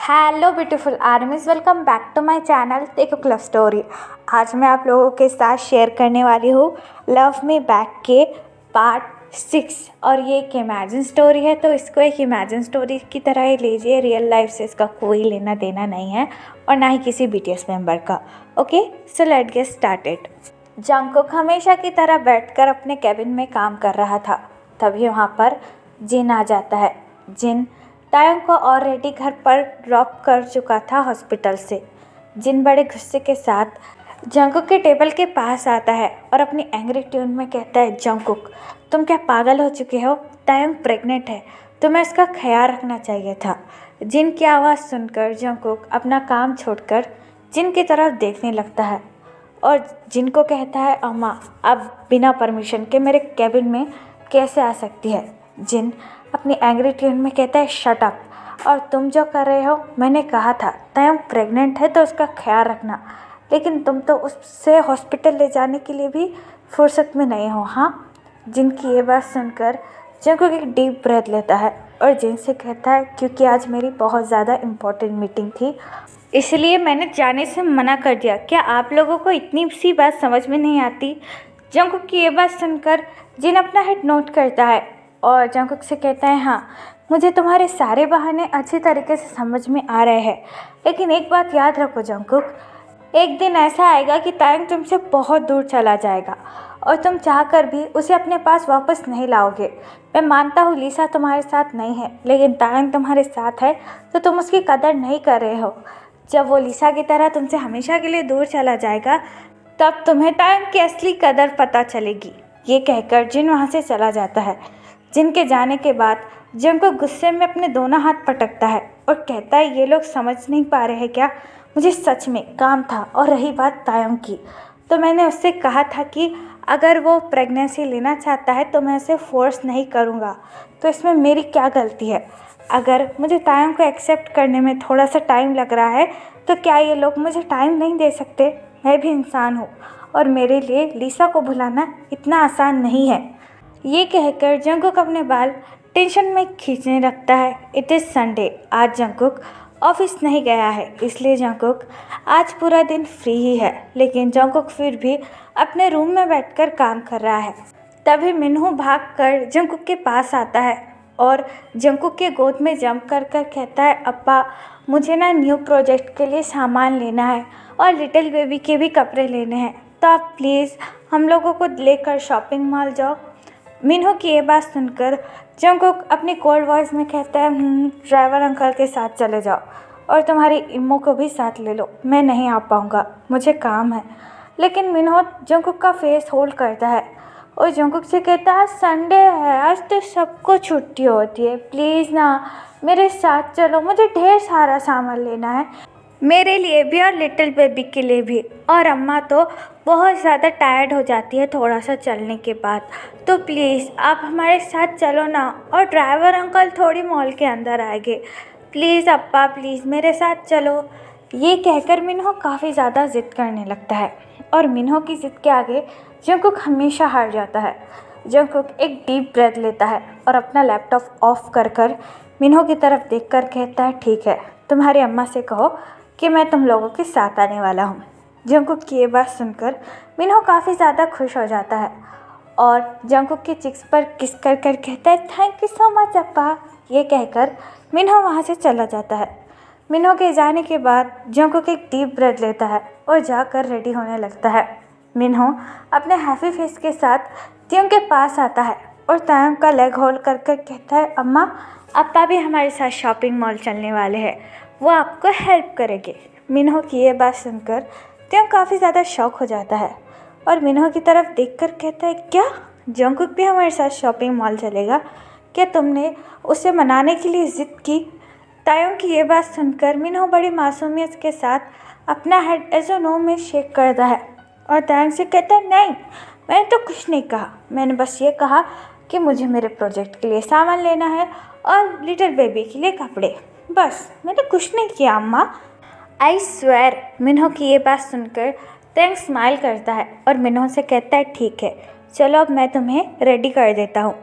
Hello beautiful armies, welcome back to my channel tech love story. आज मैं आप लोगों के साथ शेयर करने वाली हूँ लव मी बैक के पार्ट 6। और ये एक इमेजिन स्टोरी है, तो इसको एक इमेजिन स्टोरी की तरह ही लीजिए। रियल लाइफ से इसका कोई लेना देना नहीं है और ना ही किसी बीटीएस मेंबर का। Okay, so let's get started. Jungkook हमेशा की तरह बैठकर अपने कैबिन में काम कर रहा था। तभी वहाँ पर जिन आ जाता है। जिन तायंग को ऑलरेडी घर पर ड्रॉप कर चुका था हॉस्पिटल से। जिन बड़े गुस्से के साथ जंगकुक के टेबल के पास आता है और अपनी एंग्री ट्यून में कहता है, जंगकुक तुम क्या पागल हो चुके हो? तायंग प्रेग्नेंट है, तुम्हें इसका ख्याल रखना चाहिए था। जिन की आवाज़ सुनकर जंगकुक अपना काम छोड़कर जिन की तरफ देखने लगता है और जिन को कहता है, अम्मा आप बिना परमिशन के मेरे कैबिन में कैसे आ सकती है? जिन अपनी एंग्री ट्यून में कहता है, शट अप, और तुम जो कर रहे हो, मैंने कहा था तायंग प्रेग्नेंट है तो उसका ख्याल रखना, लेकिन तुम तो उससे हॉस्पिटल ले जाने के लिए भी फुर्सत में नहीं हो। हाँ, जिनकी ये बात सुनकर जंगकुक एक डीप ब्रेथ लेता है और जिन से कहता है, क्योंकि आज मेरी बहुत ज़्यादा इम्पोर्टेंट मीटिंग थी, इसलिए मैंने जाने से मना कर दिया। क्या आप लोगों को इतनी सी बात समझ में नहीं आती? जंगकुक की ये बात सुनकर जिन अपना हेड नोट करता है और जंगकुक से कहता है, हाँ मुझे तुम्हारे सारे बहाने अच्छी तरीके से समझ में आ रहे हैं, लेकिन एक बात याद रखो जंगकुक, एक दिन ऐसा आएगा कि तायंग तुमसे बहुत दूर चला जाएगा और तुम चाहकर भी उसे अपने पास वापस नहीं लाओगे। मैं मानता हूँ लीसा तुम्हारे साथ नहीं है, लेकिन तायंग तुम्हारे साथ है तो तुम उसकी कदर नहीं कर रहे हो। जब वो लीसा की तरह तुमसे हमेशा के लिए दूर चला जाएगा, तब तुम्हें तायंग की असली कदर पता चलेगी। ये कहकर जिन वहाँ से चला जाता है। जिन के जाने के बाद जंगकुक गुस्से में अपने दोनों हाथ पटकता है और कहता है, ये लोग समझ नहीं पा रहे हैं क्या? मुझे सच में काम था। और रही बात तायंग की, तो मैंने उससे कहा था कि अगर वो प्रेगनेंसी लेना चाहता है तो मैं उसे फोर्स नहीं करूँगा, तो इसमें मेरी क्या गलती है? अगर मुझे तायंग को एक्सेप्ट करने में थोड़ा सा टाइम लग रहा है तो क्या ये लोग मुझे टाइम नहीं दे सकते? मैं भी इंसान हूँ और मेरे लिए लीसा को भुलाना इतना आसान नहीं है। ये कहकर जंगकुक अपने बाल टेंशन में खींचने लगता है। इट इज़ संडे, आज जंगकुक ऑफिस नहीं गया है, इसलिए जंगकुक आज पूरा दिन फ्री ही है। लेकिन जंगकुक फिर भी अपने रूम में बैठकर काम कर रहा है। तभी मिन्हू भागकर जंगकुक के पास आता है और जंगकुक के गोद में जंप कर कहता है, अप्पा मुझे ना न्यू प्रोजेक्ट के लिए सामान लेना है और लिटिल बेबी के भी कपड़े लेने हैं, तो आप प्लीज़ हम लोगों को लेकर शॉपिंग मॉल जाओ। मिन्हू की ये बात सुनकर जंगकुक अपनी कोल्ड वॉइस में कहता है, ड्राइवर अंकल के साथ चले जाओ और तुम्हारी इम्मू को भी साथ ले लो, मैं नहीं आ पाऊँगा, मुझे काम है। लेकिन मिन्हू जंगकुक का फेस होल्ड करता है और जंगकुक से कहता है, संडे है, आज तो सबको छुट्टी होती है, प्लीज़ ना मेरे साथ चलो, मुझे ढेर सारा सामान लेना है, मेरे लिए भी और लिटिल बेबी के लिए भी। और अम्मा तो बहुत ज़्यादा टायर्ड हो जाती है थोड़ा सा चलने के बाद, तो प्लीज़ आप हमारे साथ चलो ना। और ड्राइवर अंकल थोड़ी मॉल के अंदर आएंगे, प्लीज़ अप्पा प्लीज़ मेरे साथ चलो। ये कहकर मिन्हू काफ़ी ज़्यादा ज़िद करने लगता है और मिन्हू की ज़िद के आगे जंगकुक हमेशा हार जाता है। जंगकुक एक डीप ब्रेथ लेता है और अपना लैपटॉप ऑफ कर मिन्हू की तरफ देखकर कहता है, ठीक है, तुम्हारी अम्मा से कहो कि मैं तुम लोगों के साथ आने वाला हूँ। जंगकुक की ये बात सुनकर मिन्हू काफ़ी ज़्यादा खुश हो जाता है और जंगकुक के चिक्स पर किस कर कहता है, थैंक यू सो मच अप्पा। ये कहकर मिन्हू वहाँ से चला जाता है। मिन्हू के जाने के बाद जंगकुक एक डीप ब्रेथ लेता है और जाकर रेडी होने लगता है। मिन्हू अपने हैप्पी फेस के साथ तायंग के पास आता है और तायंग का लेग होल्ड कर कहता है, अम्मा अप्पा भी हमारे साथ शॉपिंग मॉल चलने वाले हैं, वो आपको हेल्प करेंगे। मिन्हू की ये बात सुनकर तायंग काफ़ी ज़्यादा शॉक हो जाता है और मिन्हू की तरफ देखकर कहता है, क्या जंगकुक भी हमारे साथ शॉपिंग मॉल चलेगा? क्या तुमने उसे मनाने के लिए ज़िद की? तायंग की ये बात सुनकर मिन्हू बड़ी मासूमियत के साथ अपना हेड एज नो में शेक करता है और तायंग से कहता है, नहीं मैंने तो कुछ नहीं कहा, मैंने बस ये कहा कि मुझे मेरे प्रोजेक्ट के लिए सामान लेना है और लिटिल बेबी के लिए कपड़े, बस मैंने कुछ नहीं किया अम्मा। I swear. मिन्हू की ये बात सुनकर तायंग स्माइल करता है और मिन्हू से कहता है, ठीक है चलो अब मैं तुम्हें रेडी कर देता हूँ।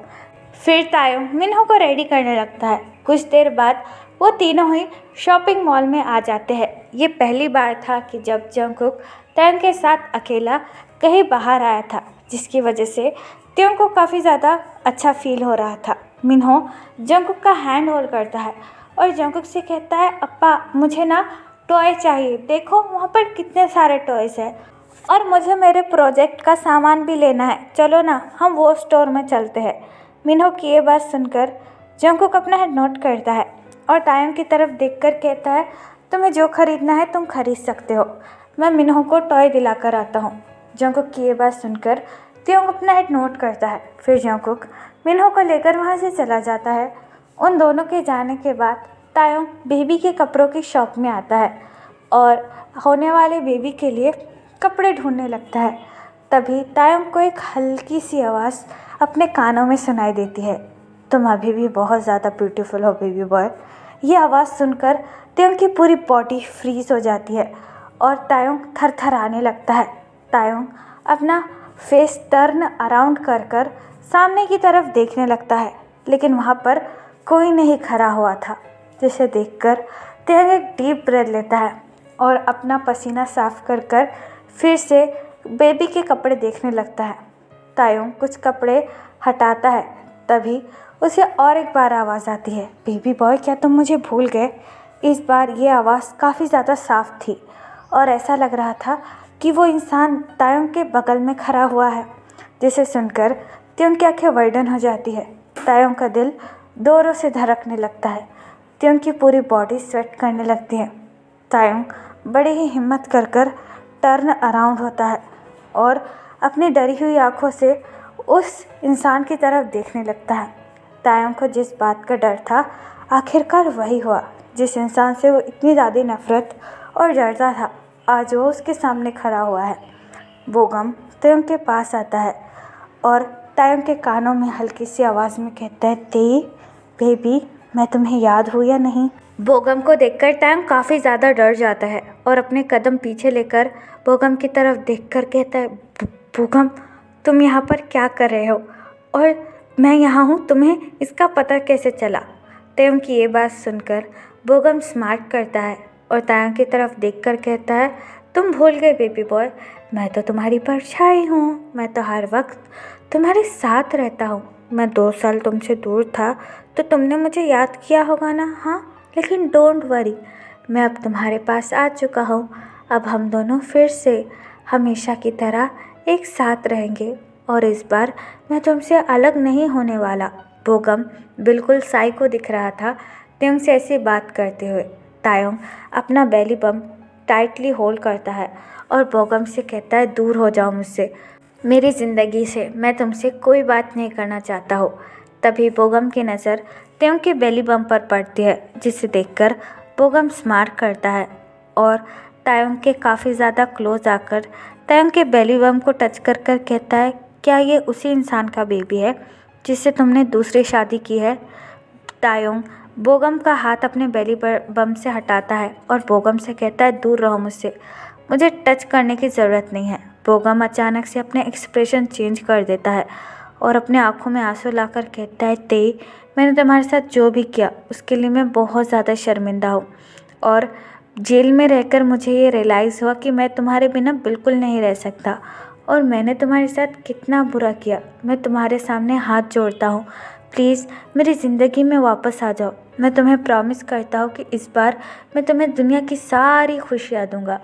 फिर तायंग मिन्हू को रेडी करने लगता है। कुछ देर बाद वो तीनों ही शॉपिंग मॉल में आ जाते हैं। ये पहली बार था कि जब जंगकुक तायंग के साथ अकेला कहीं बाहर आया था, जिसकी वजह से तायंग को काफ़ी ज़्यादा अच्छा फील हो रहा था। मिन्हो जंगकुक का हैंड होल्ड करता है और जंगकुक से कहता है, अप्पा मुझे ना टॉय चाहिए, देखो वहाँ पर कितने सारे टॉयज़ हैं और मुझे मेरे प्रोजेक्ट का सामान भी लेना है, चलो ना हम वो स्टोर में चलते हैं। मिन्हो की ये बात सुनकर जंगकुक अपना हेड नोट करता है और तायंग की तरफ देखकर कहता है, तुम्हें जो खरीदना है तुम खरीद सकते हो, मैं मिन्हो को टॉय दिलाकर आता हूँ। जंगकुक की ये बात सुनकर तायंग अपना हेड नोट करता है। फिर जंगकुक मिन्हो को लेकर वहाँ से चला जाता है। उन दोनों के जाने के बाद तायंग बेबी के कपड़ों की शॉप में आता है और होने वाले बेबी के लिए कपड़े ढूंढने लगता है। तभी तायंग को एक हल्की सी आवाज़ अपने कानों में सुनाई देती है, तुम अभी भी बहुत ज़्यादा ब्यूटीफुल हो बेबी बॉय। ये आवाज़ सुनकर तायंग की पूरी बॉडी फ्रीज हो जाती है और तायंग थरथराने लगता है। तायंग अपना फेस टर्न अराउंड कर कर सामने की तरफ देखने लगता है, लेकिन वहाँ पर कोई नहीं खड़ा हुआ था, जिसे देखकर तायंग एक डीप ब्रेथ लेता है और अपना पसीना साफ कर कर फिर से बेबी के कपड़े देखने लगता है। तायंग कुछ कपड़े हटाता है, तभी उसे और एक बार आवाज़ आती है, बेबी बॉय क्या तुम मुझे भूल गए। इस बार ये आवाज़ काफ़ी ज़्यादा साफ थी और ऐसा लग रहा था कि वो इंसान तायंग के बगल में खड़ा हुआ है, जिसे सुनकर तायंग की आंखें वाइडन हो जाती है। तायंग का दिल जोरों से धड़कने लगता है, तायंग की पूरी बॉडी स्वेट करने लगती है। तायंग बड़ी ही हिम्मत कर कर टर्न अराउंड होता है और अपनी डरी हुई आंखों से उस इंसान की तरफ देखने लगता है। तायंग को जिस बात का डर था आखिरकार वही हुआ। जिस इंसान से वो इतनी ज़्यादा नफरत और डरता था, आज वो उसके सामने खड़ा हुआ है। बोगम तायंग के पास आता है और तायंग के कानों में हल्की सी आवाज़ में कहता है, तेई बेबी मैं तुम्हें याद हूँ या नहीं। बोगम को देखकर तायंग काफ़ी ज़्यादा डर जाता है और अपने कदम पीछे लेकर बोगम की तरफ देखकर कहता है, बोगम तुम यहाँ पर क्या कर रहे हो और मैं यहाँ हूँ, तुम्हें इसका पता कैसे चला। तायंग की ये बात सुनकर बोगम स्मार्ट करता है और तायंग की तरफ देखकर कहता है, तुम भूल गए बेबी बॉय, मैं तो तुम्हारी परछाई हूँ, मैं तो हर वक्त तुम्हारे साथ रहता हूँ। मैं 2 साल तुमसे दूर था तो तुमने मुझे याद किया होगा ना, हाँ, लेकिन डोंट वरी, मैं अब तुम्हारे पास आ चुका हूँ। अब हम दोनों फिर से हमेशा की तरह एक साथ रहेंगे और इस बार मैं तुमसे अलग नहीं होने वाला। बोगम बिल्कुल साइको दिख रहा था तायंग से ऐसी बात करते हुए। तायंग अपना बेली बम टाइटली होल्ड करता है और बोगम से कहता है, दूर हो जाओ मुझसे, मेरी ज़िंदगी से मैं तुमसे कोई बात नहीं करना चाहता हूँ। तभी बोगम की नज़र तायंग के बेली बम पर पड़ती है, जिसे देखकर बोगम स्मार्ट करता है और तायंग के काफ़ी ज़्यादा क्लोज आकर तायंग के बेली बम को टच कर कर कहता है, क्या ये उसी इंसान का बेबी है जिससे तुमने दूसरी शादी की है। तायंग बोगम का हाथ अपने बेली बम से हटाता है और बोगम से कहता है, दूर रहो मुझसे, मुझे टच करने की ज़रूरत नहीं है। बोगम अचानक से अपने एक्सप्रेशन चेंज कर देता है और अपने आंखों में आंसू लाकर कहता है, तेई मैंने तुम्हारे साथ जो भी किया उसके लिए मैं बहुत ज़्यादा शर्मिंदा हूँ और जेल में रहकर मुझे ये रियलाइज़ हुआ कि मैं तुम्हारे बिना बिल्कुल नहीं रह सकता और मैंने तुम्हारे साथ कितना बुरा किया। मैं तुम्हारे सामने हाथ जोड़ता हूँ, प्लीज़ मेरी ज़िंदगी में वापस आ जाओ। मैं तुम्हें प्रॉमिस करता हूँ कि इस बार मैं तुम्हें दुनिया की सारी खुशियाँ दूँगा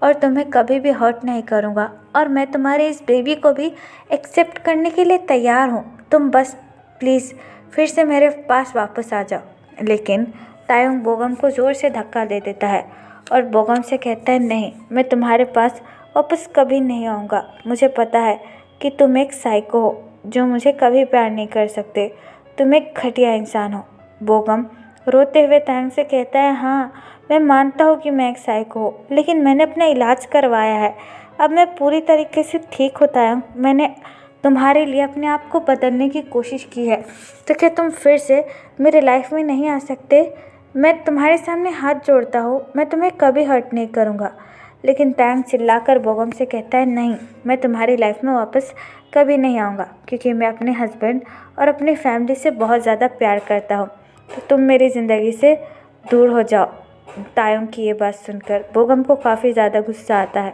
और तुम्हें कभी भी हर्ट नहीं करूँगा और मैं तुम्हारे इस बेबी को भी एक्सेप्ट करने के लिए तैयार हूँ। तुम बस प्लीज़ फिर से मेरे पास वापस आ जाओ। लेकिन तायंग बोगम को ज़ोर से धक्का दे देता है और बोगम से कहता है, नहीं, मैं तुम्हारे पास वापस कभी नहीं आऊँगा। मुझे पता है कि तुम एक साइको हो जो मुझे कभी प्यार नहीं कर सकते, तुम एक घटिया इंसान हो। बोगम रोते हुए तायंग से कहता है, हाँ मैं मानता हूँ कि मैं एक साइको हूँ, लेकिन मैंने अपना इलाज करवाया है, अब मैं पूरी तरीके से ठीक हो तायंग। मैंने तुम्हारे लिए अपने आप को बदलने की कोशिश की है, तो क्या तुम फिर से मेरे लाइफ में नहीं आ सकते। मैं तुम्हारे सामने हाथ जोड़ता हूँ, मैं तुम्हें कभी हर्ट नहीं करूँगा। लेकिन तायंग चिल्लाकर बोगम से कहता है, नहीं, मैं तुम्हारी लाइफ में वापस कभी नहीं आऊँगा, क्योंकि मैं अपने हस्बैंड और अपनी फैमिली से बहुत ज़्यादा प्यार करता हूँ। तो तुम मेरी ज़िंदगी से दूर हो जाओ। तायोंग की ये बात सुनकर बोगम को काफ़ी ज़्यादा गुस्सा आता है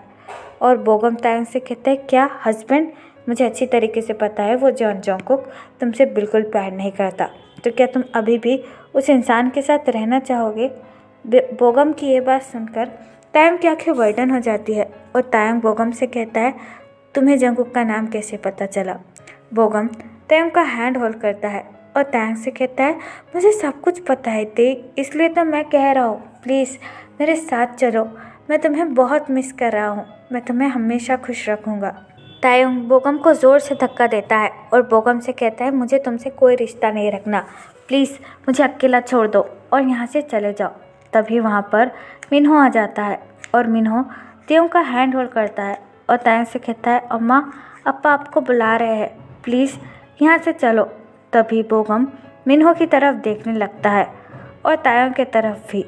और बोगम तायोंग से कहता है, क्या हस्बैंड? मुझे अच्छी तरीके से पता है वो जॉन जॉन्गकुक तुमसे बिल्कुल प्यार नहीं करता, तो क्या तुम अभी भी उस इंसान के साथ रहना चाहोगे? बोगम की ये बात सुनकर तायोंग की आंखें वाइडन हो जाती है और तायोंग बोगम से कहता है, तुम्हें जंगकुक का नाम कैसे पता चला? बोगम तायोंग का हैंड होल्ड करता है और तायोंग से कहता है, मुझे सब कुछ पता है ते, इसलिए तो मैं कह रहा हूँ, प्लीज़ मेरे साथ चलो, मैं तुम्हें बहुत मिस कर रहा हूँ, मैं तुम्हें हमेशा खुश रखूँगा। तायोंग बोगम को ज़ोर से धक्का देता है और बोगम से कहता है, मुझे तुमसे कोई रिश्ता नहीं रखना, प्लीज़ मुझे अकेला छोड़ दो और यहाँ से चले जाओ। तभी वहाँ पर मिन्हो आ जाता है और मिन्हो तायोंग का हैंड होल्ड करता है और तायोंग से कहता है, अम्मा अप्पा आपको बुला रहे हैं, प्लीज़ यहाँ से चलो। तभी बोगम मिन्हो की तरफ देखने लगता है और तायोंग की तरफ भी।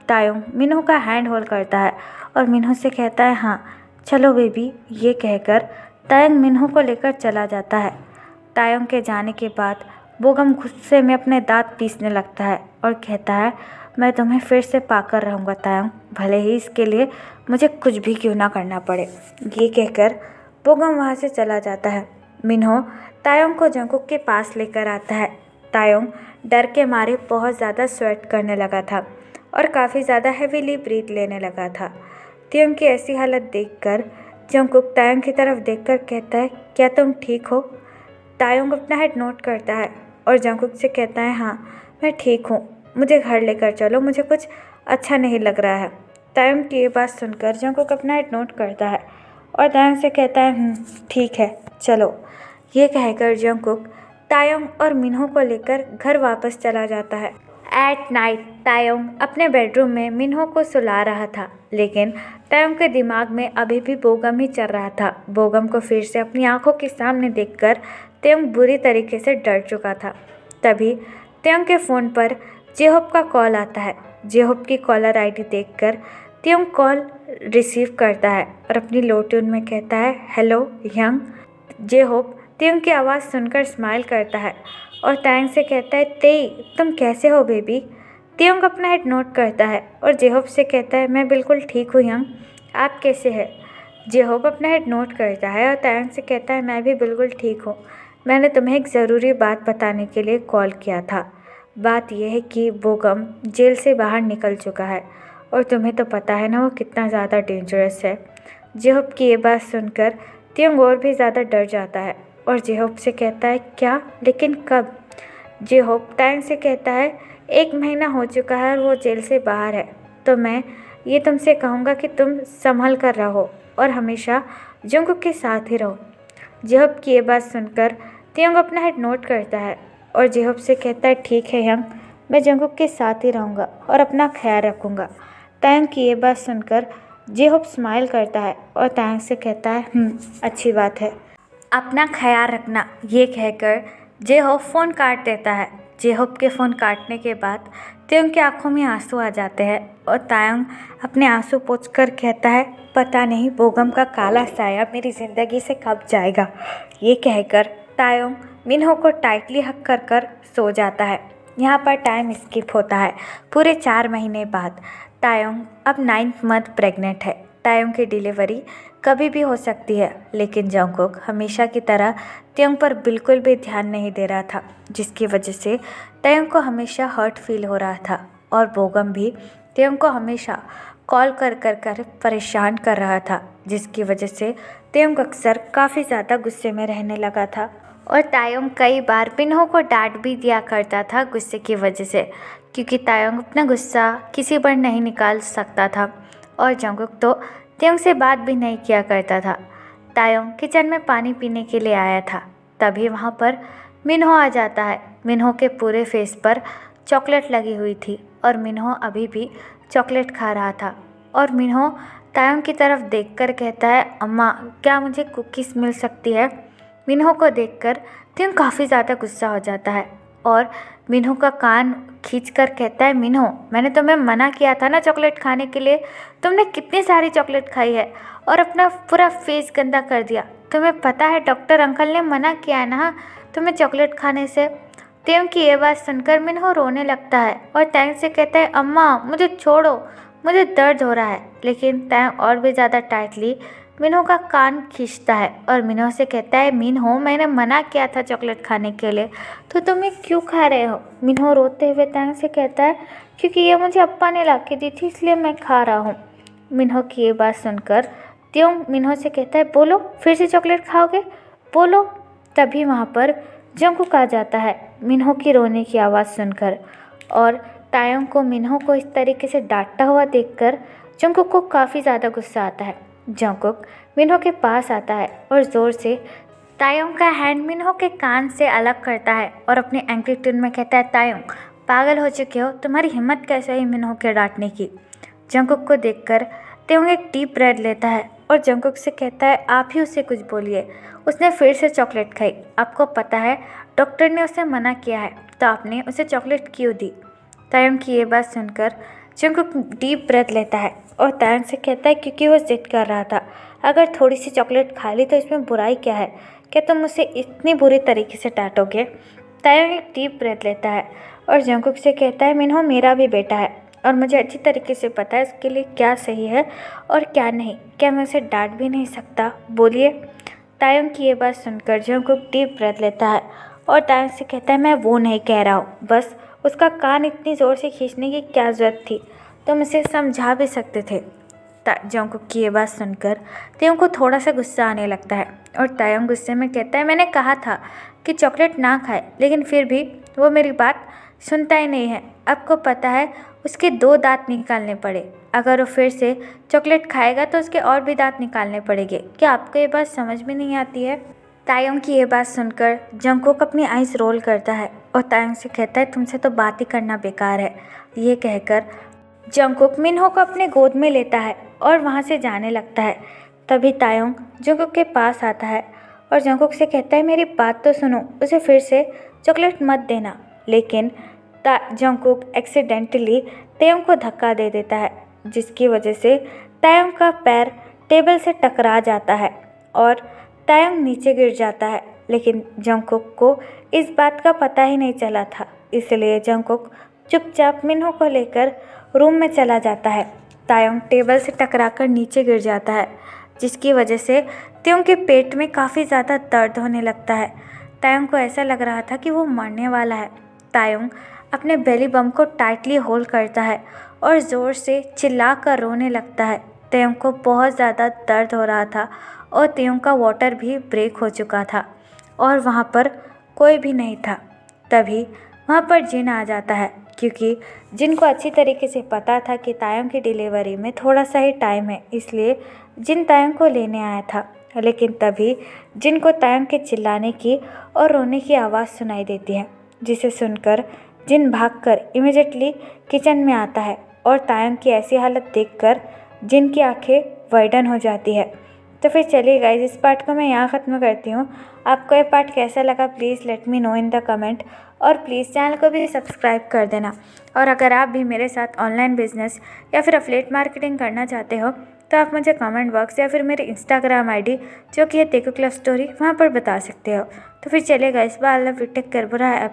तायोंग मिन्हो का हैंड होल्ड करता है और मिन्हो से कहता है, हाँ चलो बेबी। ये कहकर तायोंग मिन्हो को लेकर चला जाता है। तायोंग के जाने के बाद बोगम गुस्से में अपने दांत पीसने लगता है और कहता है, मैं तुम्हें फिर से पाकर रहूँगा तायोंग, भले ही इसके लिए मुझे कुछ भी क्यों ना करना पड़े। ये कहकर बोगम वहाँ से चला जाता है। मिन्हो तायोंग को जंगकुक के पास लेकर आता है। तायोंग डर के मारे बहुत ज़्यादा स्वेट करने लगा था और काफ़ी ज़्यादा हेवीली ब्रीथ लेने लगा था। तायोंग की ऐसी हालत देखकर जंगकुक तायोंग की तरफ देखकर कहता है, क्या तुम ठीक हो? तायोंग अपना हेड नोट करता है और जंगकुक से कहता है, हाँ मैं ठीक हूँ, मुझे घर लेकर चलो, मुझे कुछ अच्छा नहीं लग रहा है। तायोंग की ये बात सुनकर जंगकुक अपना हेड नोट करता है और तायोंग से कहता है, ठीक है चलो। ये कहकर जंगकुक तायोंग और मिन्हो को लेकर घर वापस चला जाता है। एट नाइट तायोंग अपने बेडरूम में मिन्हो को सुला रहा था, लेकिन तायोंग के दिमाग में अभी भी बोगम ही चल रहा था। बोगम को फिर से अपनी आंखों के सामने देखकर तायोंग बुरी तरीके से डर चुका था। तभी तायोंग के फ़ोन पर जेहोप का कॉल आता है। जेहोप की कॉलर आईडी देखकर तायोंग कॉल रिसीव करता है और अपनी लो ट्यून में कहता है, हेलो यंग। जेहोप तायोंग की आवाज़ सुनकर स्माइल करता है और तायोंग से कहता है, तेई तुम कैसे हो बेबी? तायोंग अपना हेड नोट करता है और जेहोप से कहता है, मैं बिल्कुल ठीक हूँ यंग, आप कैसे हैं? जेहोप अपना हेड नोट करता है और तायोंग से कहता है, मैं भी बिल्कुल ठीक हूँ। मैंने तुम्हें एक ज़रूरी बात बताने के लिए कॉल किया था। बात यह है कि बोगम जेल से बाहर निकल चुका है और तुम्हें तो पता है ना वो कितना ज़्यादा डेंजरस है। जेहोप की ये बात सुनकर तायोंग और भी ज़्यादा डर जाता है और जेहोप से कहता है, क्या? लेकिन कब? जेहोप तायोंग से कहता है, 1 महीना हो चुका है और वो जेल से बाहर है, तो मैं ये तुमसे कहूँगा कि तुम संभल कर रहो और हमेशा जंगकुक के साथ ही रहो। जेहोप की ये बात सुनकर तायोंग अपना हेड नोट करता है और जेहोप से कहता है, ठीक है यंग, मैं जंगकुक के साथ ही रहूँगा और अपना ख्याल रखूँगा। तायोंग की ये बात सुनकर जेहोप स्माइल करता है और तायोंग से कहता है, अच्छी बात है, अपना ख्याल रखना। ये कहकर जेहोप फ़ोन काट देता है। जेहोप के फ़ोन काटने के बाद तायोंग की आंखों में आंसू आ जाते हैं और तायोंग अपने आंसू पोंछकर कहता है, पता नहीं बोगम का काला साया मेरी ज़िंदगी से कब जाएगा। ये कहकर तायोंग मिन्हो को टाइटली हक कर कर सो जाता है। यहाँ पर टाइम स्किप होता है। पूरे 4 महीने बाद तायोंग अब 9th मंथ प्रेग्नेंट है। तायोंग की डिलीवरी कभी भी हो सकती है, लेकिन जंगकुक हमेशा की तरह तायोंग पर बिल्कुल भी ध्यान नहीं दे रहा था, जिसकी वजह से तायोंग को हमेशा हर्ट फील हो रहा था और बोगम भी तायोंग को हमेशा कॉल कर कर परेशान कर रहा था, जिसकी वजह से तायोंग अक्सर काफ़ी ज़्यादा गुस्से में रहने लगा था और तायोंग कई बार मिन्हो को डांट भी दिया करता था गुस्से की वजह से, क्योंकि तायोंग अपना गुस्सा किसी पर नहीं निकाल सकता था और जंगकुक तो तायोंग से बात भी नहीं किया करता था। तायोंग किचन में पानी पीने के लिए आया था, तभी वहाँ पर मिन्हो आ जाता है। मिन्हो के पूरे फेस पर चॉकलेट लगी हुई थी और मिन्हो अभी भी चॉकलेट खा रहा था और मिन्हो तायोंग की तरफ देखकर कहता है, अम्मा क्या मुझे कुकीज़ मिल सकती है? मिन्हो को देखकर तायोंग काफ़ी ज़्यादा गुस्सा हो जाता है और मिन्हो का कान खींचकर कहता है, मिन्हो मैंने तुम्हें मना किया था ना चॉकलेट खाने के लिए, तुमने कितनी सारी चॉकलेट खाई है और अपना पूरा फेस गंदा कर दिया। तुम्हें पता है डॉक्टर अंकल ने मना किया है ना तुम्हें चॉकलेट खाने से। त्यों की ये बात सुनकर मिन्हो रोने लगता है और तैंग से कहता है, अम्मा मुझे छोड़ो, मुझे दर्द हो रहा है। लेकिन तैंग और भी ज़्यादा टाइटली मिन्हो का कान खींचता है और मिन्हो से कहता है, मिन्हो मैंने मना किया था चॉकलेट खाने के लिए, तो तुम ये क्यों खा रहे हो। मिन्हो रोते हुए तैंग से कहता है, क्योंकि ये मुझे अप्पा ने ला के दी थी इसलिए मैं खा रहा हूँ। मिन्हो की ये बात सुनकर त्यों मिन्हो से कहता है, बोलो फिर से चॉकलेट खाओगे, बोलो। तभी वहाँ पर जंगकुक आ जाता है मिन्हो की रोने की आवाज़ सुनकर, और तायोंग को मिन्हो को इस तरीके से डांटता हुआ देखकर जंगकुक को काफ़ी ज़्यादा गुस्सा आता है। जंगकुक मिन्हो के पास आता है और ज़ोर से तायोंग का हैंड मिन्हो के कान से अलग करता है और अपने एंग्री टोन में कहता है, तायोंग पागल हो चुके हो, तुम्हारी हिम्मत कैसे हुई मिन्हो के डांटने की। जंगकुक को देखकर त्योंग एक डीप ब्रेथ लेता है और जंगकुक से कहता है, आप ही उसे कुछ बोलिए, उसने फिर से चॉकलेट खाई, आपको पता है डॉक्टर ने उसे मना किया है, तो आपने उसे चॉकलेट क्यों दी। तायोंग की ये बात सुनकर जंगकुक डीप ब्रेथ लेता है और तायोंग से कहता है, क्योंकि वो जिद कर रहा था, अगर थोड़ी सी चॉकलेट खा ली तो इसमें बुराई क्या है, क्या तुम उसे इतनी बुरी तरीके से डांटोगे। तायोंग एक डीप ब्रेथ लेता है और जंगकुक से कहता है, मिन्हो मेरा भी बेटा है और मुझे अच्छी तरीके से पता है उसके लिए क्या सही है और क्या नहीं, क्या मैं उसे डांट भी नहीं सकता, बोलिए। तायोंग की ये बात सुनकर जंगकुक डीप ब्रेथ लेता है और तायोंग से कहता है, मैं वो नहीं कह रहा हूँ, बस उसका कान इतनी ज़ोर से खींचने की क्या ज़रूरत थी, तुम उसे समझा भी सकते थे। जंगकुक की ये बात सुनकर तायोंग को थोड़ा सा गुस्सा आने लगता है और तायोंग गुस्से में कहता है, मैंने कहा था कि चॉकलेट ना खाए, लेकिन फिर भी वो मेरी बात सुनता ही नहीं है। आपको पता है उसके 2 दांत निकालने पड़े, अगर वो फिर से चॉकलेट खाएगा तो उसके और भी दांत निकालने पड़ेंगे, क्या आपको ये बात समझ में नहीं आती है। तायोंग की ये बात सुनकर जंगकुक अपनी आइज़ रोल करता है और तायोंग से कहता है, तुमसे तो बात ही करना बेकार है। ये कहकर जंगकुक मिन्हो को अपने गोद में लेता है और वहाँ से जाने लगता है। तभी तायोंग जंगकुक के पास आता है और जंगकुक से कहता है, मेरी बात तो सुनो, उसे फिर से चॉकलेट मत देना। लेकिन जंगकुक एक्सीडेंटली तायोंग को धक्का दे देता है, जिसकी वजह से तायोंग का पैर टेबल से टकरा जाता है और तायोंग नीचे गिर जाता है। लेकिन जंगकुक को इस बात का पता ही नहीं चला था, इसलिए जंगकुक चुपचाप मिन्हो को लेकर रूम में चला जाता है। तायोंग टेबल से टकराकर नीचे गिर जाता है, जिसकी वजह से तायोंग के पेट में काफ़ी ज़्यादा दर्द होने लगता है। तायोंग को ऐसा लग रहा था कि वो मरने वाला है। तायोंग अपने बेली बम्प को टाइटली होल्ड करता है और ज़ोर से चिल्ला कर रोने लगता है। तायोंग को बहुत ज़्यादा दर्द हो रहा था और तायोंग का वाटर भी ब्रेक हो चुका था और वहाँ पर कोई भी नहीं था। तभी वहाँ पर जिन आ जाता है, क्योंकि जिन को अच्छी तरीके से पता था कि तायोंग की डिलीवरी में थोड़ा सा ही टाइम है, इसलिए जिन तायोंग को लेने आया था। लेकिन तभी जिन को तायोंग के चिल्लाने की और रोने की आवाज़ सुनाई देती है, जिसे सुनकर जिन भागकर इमीडिएटली किचन में आता है और तायोंग की ऐसी हालत देखकर जिन की आंखें वाइडन हो जाती है। तो फिर चलिए गाइस, इस पार्ट को मैं यहाँ ख़त्म करती हूँ। आपको ये पार्ट कैसा लगा please let me know in the comment, और प्लीज़ चैनल को भी सब्सक्राइब कर देना। और अगर आप भी मेरे साथ ऑनलाइन बिजनेस या फिर अफिलिएट मार्केटिंग करना चाहते हो तो आप मुझे कमेंट बॉक्स या फिर मेरे इंस्टाग्राम आईडी जो कि है टेकू क्लब स्टोरी, वहाँ पर बता सकते हो। तो फिर चलिए guys, bye, love you, take care, बुरा है,